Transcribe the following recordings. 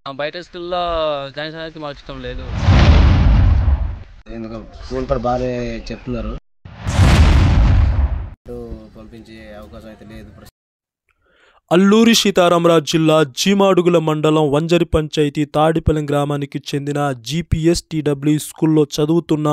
బయట స్కూల్లో జాయిన్ చేయడానికి మాకు ఇష్టం లేదు. ఎందుకు స్కూల్ పర్ బాగానే చెప్తున్నారు, పంపించే అవకాశం అయితే లేదు. అల్లూరి సీతారామరాజు జిల్లా జీమాడుగుల మండలం వంజరి పంచాయతీ తాడిపల్లి గ్రామానికి చెందిన GPSTW స్కూల్లో చదువుతున్న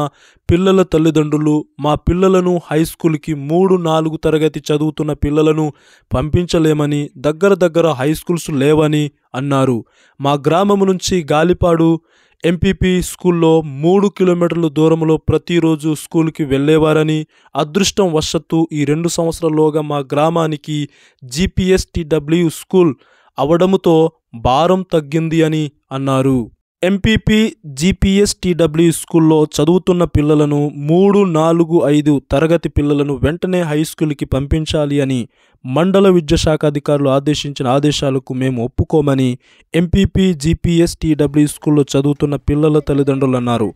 పిల్లల తల్లిదండ్రులు మా పిల్లలను హై స్కూల్కి 3-4 తరగతి చదువుతున్న పిల్లలను పంపించలేమని, దగ్గర హై స్కూల్స్ లేవని అన్నారు. మా గ్రామం నుంచి గాలిపాడు MPP స్కూల్లో 3 కిలోమీటర్ల దూరంలో ప్రతిరోజు స్కూల్కి వెళ్ళేవారని, అదృష్టం వశత్తు ఈ 2 సంవత్సరాల్లోగా మా గ్రామానికి GPSTW స్కూల్ అవడంతో భారం తగ్గింది అని అన్నారు. MPP GPSTW స్కూల్లో చదువుతున్న పిల్లలను 3, 4, 5 తరగతి పిల్లలను వెంటనే హై స్కూల్కి పంపించాలి అని మండల విద్యాశాఖ అధికారులు ఆదేశించిన ఆదేశాలకు మేము ఒప్పుకోమని MPP GPSTW స్కూల్లో చదువుతున్న పిల్లల తల్లిదండ్రులు అన్నారు.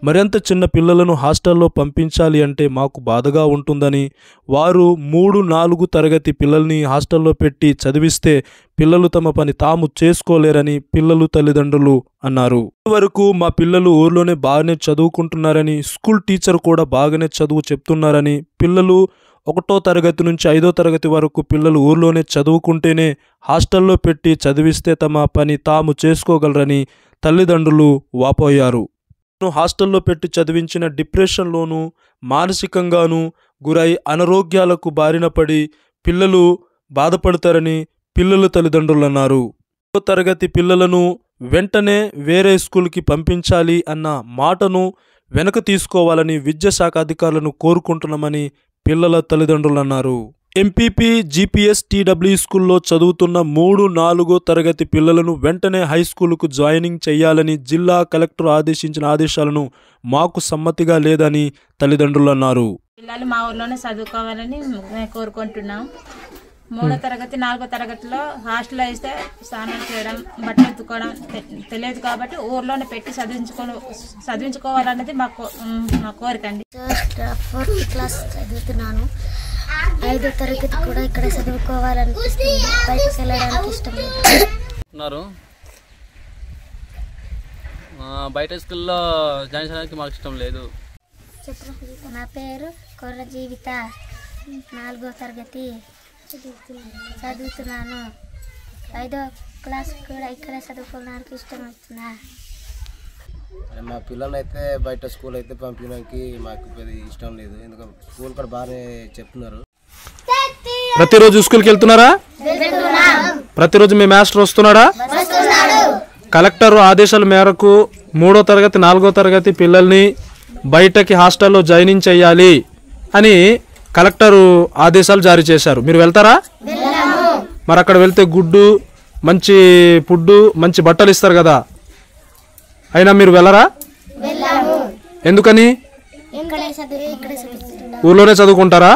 మరింత చిన్న పిల్లలను హాస్టల్లో పంపించాలి అంటే మాకు బాధగా ఉంటుందని, వారు 3, 4 తరగతి పిల్లల్ని హాస్టల్లో పెట్టి చదివిస్తే పిల్లలు తమ పని తాము చేసుకోలేరని పిల్లలు తల్లిదండ్రులు అన్నారు. వరకు మా పిల్లలు ఊర్లోనే బాగానే చదువుకుంటున్నారని, స్కూల్ టీచర్ కూడా బాగానే చదువు చెప్తున్నారని, పిల్లలు 1వ తరగతి నుంచి 5వ తరగతి వరకు పిల్లలు ఊర్లోనే చదువుకుంటేనే హాస్టల్లో పెట్టి చదివిస్తే తమ పని తాము చేసుకోగలరని తల్లిదండ్రులు వాపోయారు. హాస్టల్లో పెట్టి చదివించిన డిప్రెషన్లోనూ మానసికంగానూ గురై అనారోగ్యాలకు బారిన పడి పిల్లలు బాధపడతారని పిల్లల తల్లిదండ్రులు అన్నారు. 5వ తరగతి పిల్లలను వెంటనే వేరే స్కూల్కి పంపించాలి అన్న మాటను వెనక తీసుకోవాలని విద్యాశాఖ అధికారులను కోరుకుంటున్నామని పిల్లల తల్లిదండ్రులు అన్నారు. MPP GPSTW స్కూల్లో చదువుతున్న 3, 4 తరగతి పిల్లలను వెంటనే హై స్కూల్కు జాయినింగ్ చేయాలని జిల్లా కలెక్టర్ ఆదేశించిన ఆదేశాలను మాకు సమ్మతిగా లేదని తల్లిదండ్రులు అన్నారు. పిల్లలు మా ఊర్లోనే చదువుకోవాలని కోరుకుంటున్నాం. 3వ తరగతి 4వ తరగతిలో హాస్టల్లో వేస్తే స్నానం చేయడం, బట్టలు ఎత్తుకోవడం తెలియదు కాబట్టి ఊర్లోనే పెట్టి చదివించుకోవాలన్నది మా కోరిక అండి. 4th క్లాస్ చదువుతున్నాను. 5వ తరగతి కూడా ఇక్కడ చదువుకోవాలనిపిస్తుంది. బయటకు వెళ్ళడానికి ఇష్టం లేదు. బయట స్కూల్లో జాయిన్ చేయడానికి మాకు ఇష్టం లేదు. నా పేరు కొర్ర జీవిత, 4వ తరగతి చదువుతున్నాను. 5వ క్లాస్ కూడా ఇక్కడ చదువుకోవడానికి ఇష్టం అవుతున్నా. మా పిల్లలు అయితే బయట స్కూల్ అయితే పంపించడానికి మాకు ఇష్టం లేదు. ఎందుకంటే స్కూల్ కూడా బాగానే చెప్తున్నారు. ప్రతిరోజు స్కూల్కి వెళ్తున్నారా? ప్రతిరోజు మీ మాస్టర్ వస్తున్నాడా? కలెక్టర్ ఆదేశాల మేరకు 3వ తరగతి 4వ తరగతి పిల్లల్ని బయటకి హాస్టల్లో జాయినింగ్ చేయాలి అని కలెక్టర్ ఆదేశాలు జారీ చేశారు. మీరు వెళ్తారా? మరి అక్కడ వెళ్తే గుడ్డు, మంచి ఫుడ్, మంచి బట్టలు ఇస్తారు కదా, అయినా మీరు వెళ్ళరా? ఎందుకని? ఊర్లోనే చదువుకుంటారా?